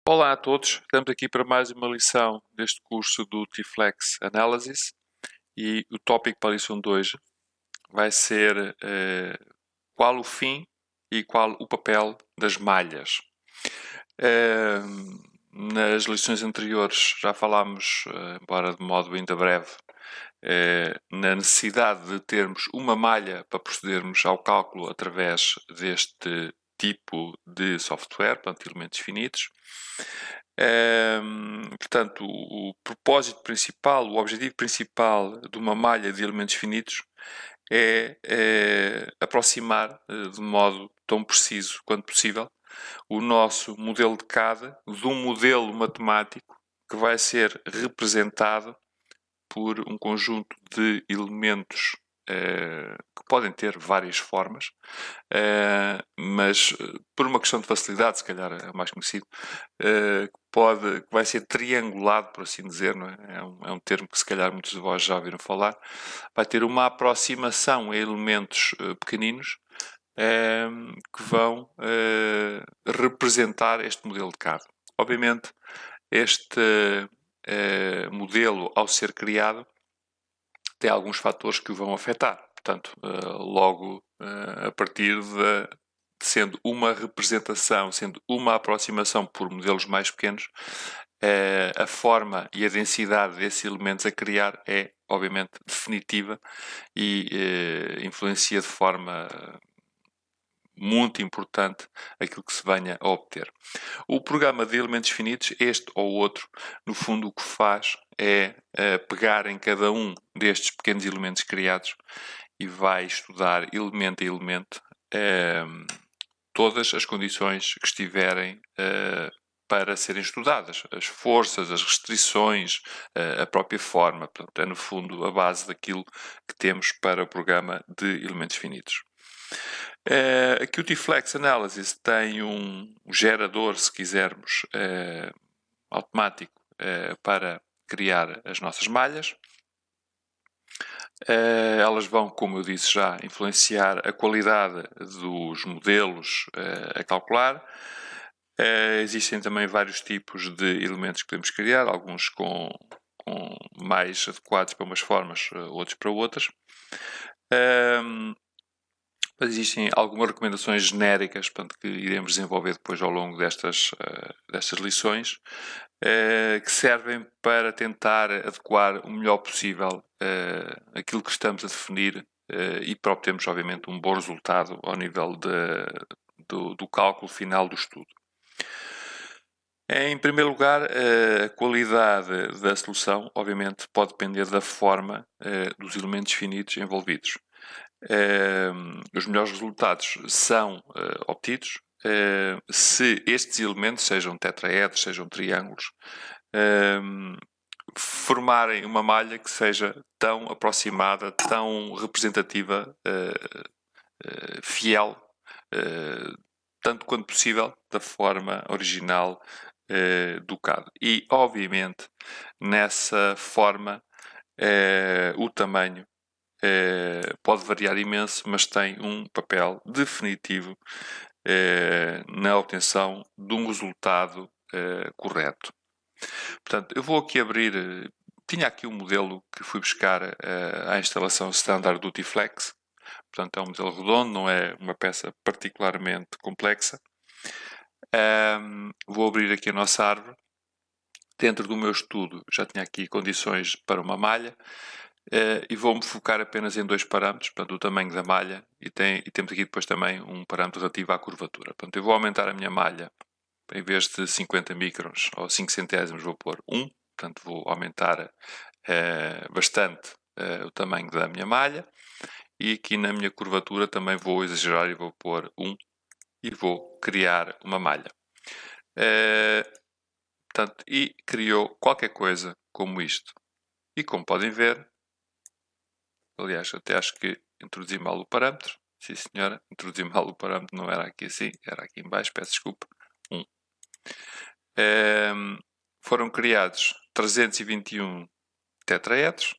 Olá a todos, estamos aqui para mais uma lição deste curso do T-Flex Analysis e o tópico para a lição de hoje vai ser qual o fim e qual o papel das malhas. Nas lições anteriores já falámos, embora de modo ainda breve, na necessidade de termos uma malha para procedermos ao cálculo através deste tipo de software, portanto, elementos finitos. Portanto, o propósito principal, o objetivo principal de uma malha de elementos finitos é aproximar de modo tão preciso quanto possível o nosso modelo de CAD de um modelo matemático que vai ser representado por um conjunto de elementos que podem ter várias formas, mas por uma questão de facilidade, se calhar é o mais conhecido, que vai ser triangulado, por assim dizer, não é? É um termo que se calhar muitos de vós já ouviram falar, vai ter uma aproximação a elementos pequeninos que vão representar este modelo de CAD. Obviamente, este modelo, ao ser criado, tem alguns fatores que o vão afetar. Portanto, logo a partir de sendo uma representação, sendo uma aproximação por modelos mais pequenos, a forma e a densidade desses elementos a criar é, obviamente, definitiva e influencia de forma muito importante aquilo que se venha a obter. O programa de elementos finitos, este ou outro, no fundo o que faz é pegar em cada um destes pequenos elementos criados e vai estudar elemento a elemento todas as condições que estiverem para serem estudadas. As forças, as restrições, a própria forma. Portanto, é no fundo a base daquilo que temos para o programa de elementos finitos. A Qt-Flex Analysis tem um gerador, se quisermos, automático para criar as nossas malhas. Elas vão, como eu disse já, influenciar a qualidade dos modelos a calcular. Existem também vários tipos de elementos que podemos criar, alguns com mais adequados para umas formas, outros para outras. Mas existem algumas recomendações genéricas, portanto, que iremos desenvolver depois ao longo destas lições, que servem para tentar adequar o melhor possível aquilo que estamos a definir e para obtermos, obviamente, um bom resultado ao nível do cálculo final do estudo. Em primeiro lugar, a qualidade da solução, obviamente, pode depender da forma dos elementos finitos envolvidos. Os melhores resultados são obtidos se estes elementos, sejam tetraedros, sejam triângulos, formarem uma malha que seja tão aproximada, tão representativa, fiel, tanto quanto possível, da forma original do CAD. E, obviamente, nessa forma, o tamanho pode variar imenso, mas tem um papel definitivo na obtenção de um resultado correto. Portanto, eu vou aqui abrir. Tinha aqui um modelo que fui buscar à instalação standard do T-Flex. Portanto, é um modelo redondo, não é uma peça particularmente complexa. Vou abrir aqui a nossa árvore. Dentro do meu estudo já tinha aqui condições para uma malha. E vou-me focar apenas em dois parâmetros, portanto, o tamanho da malha e temos aqui depois também um parâmetro relativo à curvatura. Portanto, eu vou aumentar a minha malha, em vez de 50 microns ou 5 centésimos, vou pôr 1, portanto, vou aumentar bastante o tamanho da minha malha, e aqui na minha curvatura também vou exagerar e vou pôr 1 e vou criar uma malha. Portanto, e criou qualquer coisa como isto. E como podem ver, aliás, até acho que introduzi mal o parâmetro. Sim, senhora, introduzi mal o parâmetro, não era aqui assim, era aqui em baixo, peço desculpa. 1. Foram criados 321 tetraedros.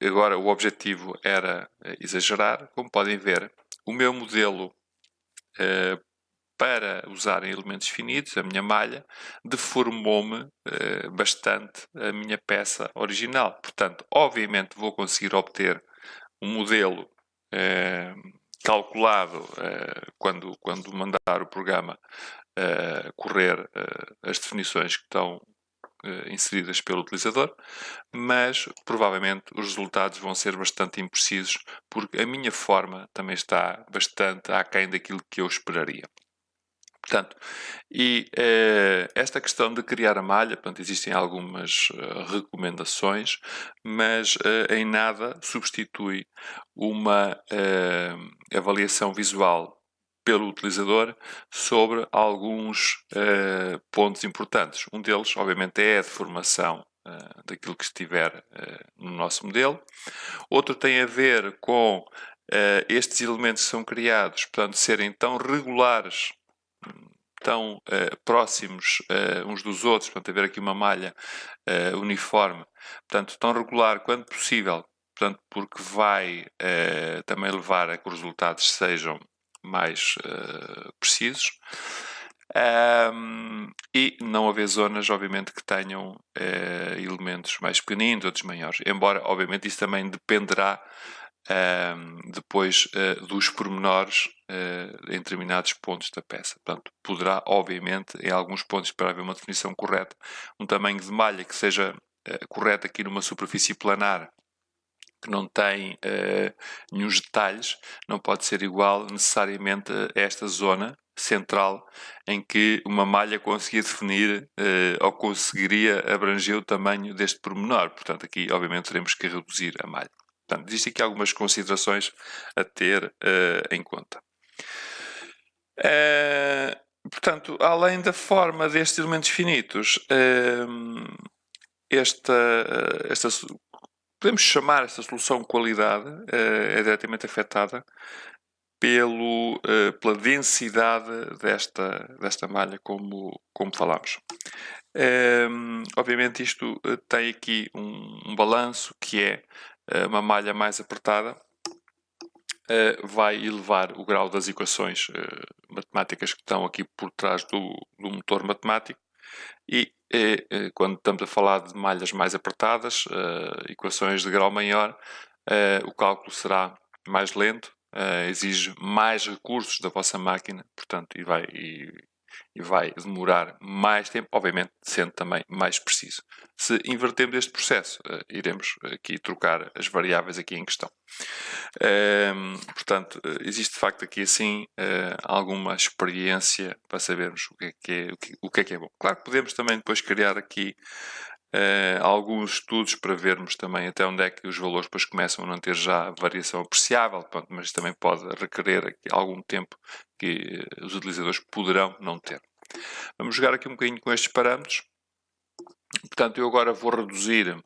Agora, o objetivo era exagerar. Como podem ver, o meu modelo para usar em elementos finitos, a minha malha, deformou-me bastante a minha peça original. Portanto, obviamente vou conseguir obter um modelo calculado quando mandar o programa correr as definições que estão inseridas pelo utilizador, mas provavelmente os resultados vão ser bastante imprecisos, porque a minha forma também está bastante aquém daquilo que eu esperaria. Portanto, esta questão de criar a malha, portanto, existem algumas recomendações, mas em nada substitui uma avaliação visual pelo utilizador sobre alguns pontos importantes. Um deles, obviamente, é a deformação daquilo que estiver no nosso modelo. Outro tem a ver com estes elementos que são criados, portanto, serem tão regulares, tão próximos uns dos outros, portanto, haver aqui uma malha uniforme, portanto, tão regular quanto possível, portanto, porque vai também levar a que os resultados sejam mais precisos. E não haver zonas, obviamente, que tenham elementos mais pequeninos, outros maiores. Embora, obviamente, isso também dependerá depois dos pormenores em determinados pontos da peça. Portanto, poderá, obviamente, em alguns pontos, para haver uma definição correta, um tamanho de malha que seja correto aqui numa superfície planar, que não tem nenhum detalhes, não pode ser igual necessariamente a esta zona central em que uma malha conseguia definir ou conseguiria abranger o tamanho deste pormenor. Portanto, aqui obviamente teremos que reduzir a malha. Portanto, existem aqui algumas considerações a ter em conta. Portanto, além da forma destes elementos finitos, podemos chamar esta solução qualidade, é diretamente afetada pela densidade desta malha, como falámos. Obviamente isto tem aqui um balanço que é uma malha mais apertada vai elevar o grau das equações matemáticas que estão aqui por trás do motor matemático e quando estamos a falar de malhas mais apertadas, equações de grau maior, o cálculo será mais lento, exige mais recursos da vossa máquina, portanto, e vai demorar mais tempo, obviamente sendo também mais preciso. Se invertermos este processo, iremos aqui trocar as variáveis aqui em questão. Portanto, existe de facto aqui assim alguma experiência para sabermos o que é bom. Claro que podemos também depois criar aqui alguns estudos para vermos também até onde é que os valores depois começam a não ter já variação apreciável, pronto, mas também pode requerer aqui algum tempo que os utilizadores poderão não ter. Vamos jogar aqui um bocadinho com estes parâmetros. Portanto, eu agora vou reduzir o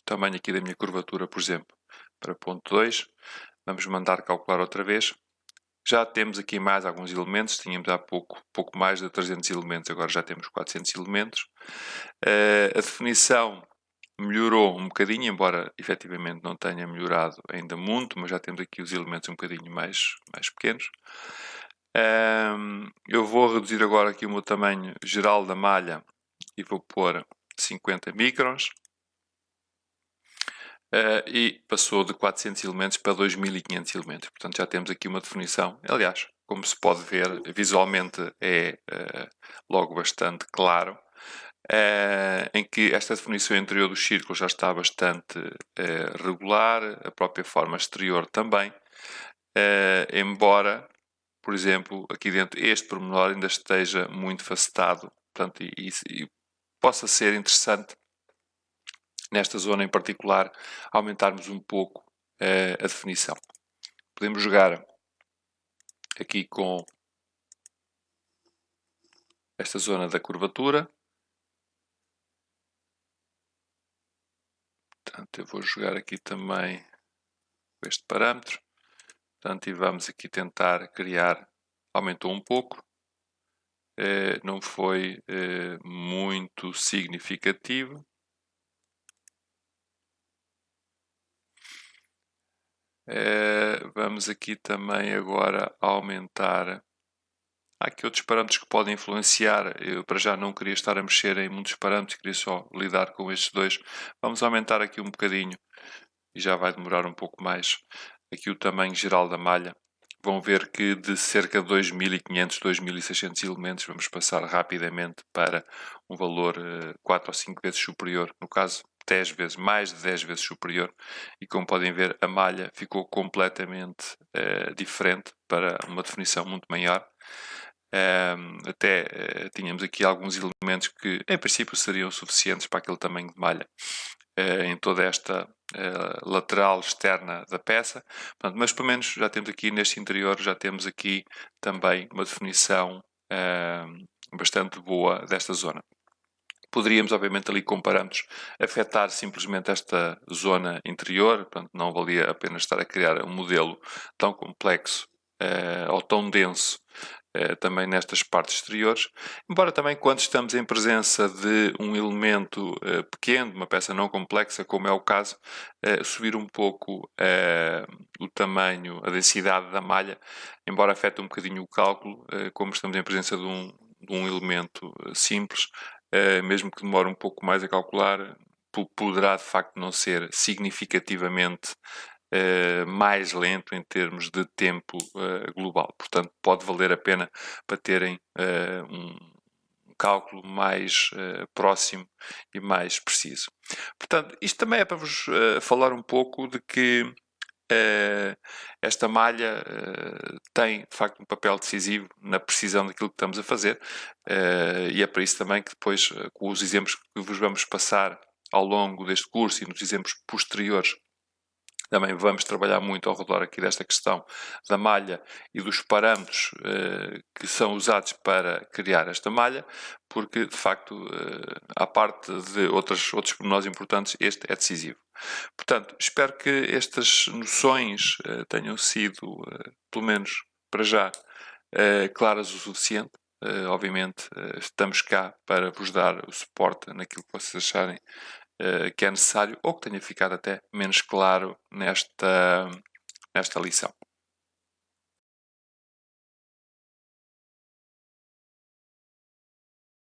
tamanho aqui da minha curvatura, por exemplo, para 0.2. Vamos mandar calcular outra vez. Já temos aqui mais alguns elementos. Tínhamos há pouco mais de 300 elementos, agora já temos 400 elementos. A definição melhorou um bocadinho, embora efetivamente não tenha melhorado ainda muito, mas já temos aqui os elementos um bocadinho mais pequenos. Eu vou reduzir agora aqui o meu tamanho geral da malha e vou pôr 50 microns. E passou de 400 elementos para 2500 elementos. Portanto, já temos aqui uma definição. Aliás, como se pode ver, visualmente é logo bastante claro, em que esta definição interior do círculo já está bastante regular, a própria forma exterior também, embora, por exemplo, aqui dentro este pormenor ainda esteja muito facetado, portanto, e possa ser interessante nesta zona em particular, aumentarmos um pouco a definição. Podemos jogar aqui com esta zona da curvatura. Portanto, eu vou jogar aqui também com este parâmetro. Portanto, e vamos aqui tentar criar, aumentou um pouco. Não foi muito significativo. Vamos aqui também agora aumentar Há aqui outros parâmetros que podem influenciar. Eu para já não queria estar a mexer em muitos parâmetros, queria só lidar com estes dois. Vamos aumentar aqui um bocadinho e já vai demorar um pouco mais. Aqui o tamanho geral da malha. Vão ver que de cerca de 2500, 2600 elementos vamos passar rapidamente para um valor 4 ou 5 vezes superior, no caso 10 vezes, mais de 10 vezes superior, e como podem ver a malha ficou completamente diferente para uma definição muito maior. Até tínhamos aqui alguns elementos que em princípio seriam suficientes para aquele tamanho de malha em toda esta lateral externa da peça. Portanto, mas pelo menos já temos aqui neste interior, já temos aqui também uma definição bastante boa desta zona. Poderíamos, obviamente, ali com parâmetros, afetar simplesmente esta zona interior, portanto, não valia a pena estar a criar um modelo tão complexo ou tão denso também nestas partes exteriores, embora também quando estamos em presença de um elemento pequeno, uma peça não complexa, como é o caso, subir um pouco o tamanho, a densidade da malha, embora afete um bocadinho o cálculo, como estamos em presença de um elemento simples, mesmo que demore um pouco mais a calcular, poderá de facto não ser significativamente mais lento em termos de tempo global. Portanto, pode valer a pena para terem um cálculo mais próximo e mais preciso. Portanto, isto também é para vos falar um pouco de que esta malha tem, de facto, um papel decisivo na precisão daquilo que estamos a fazer e é para isso também que depois, com os exemplos que vos vamos passar ao longo deste curso e nos exemplos posteriores, também vamos trabalhar muito ao redor aqui desta questão da malha e dos parâmetros que são usados para criar esta malha, porque de facto, à parte de outros pormenores importantes, este é decisivo. Portanto, espero que estas noções tenham sido, pelo menos para já, claras o suficiente. Obviamente, estamos cá para vos dar o suporte naquilo que vocês acharem que é necessário ou que tenha ficado até menos claro nesta lição.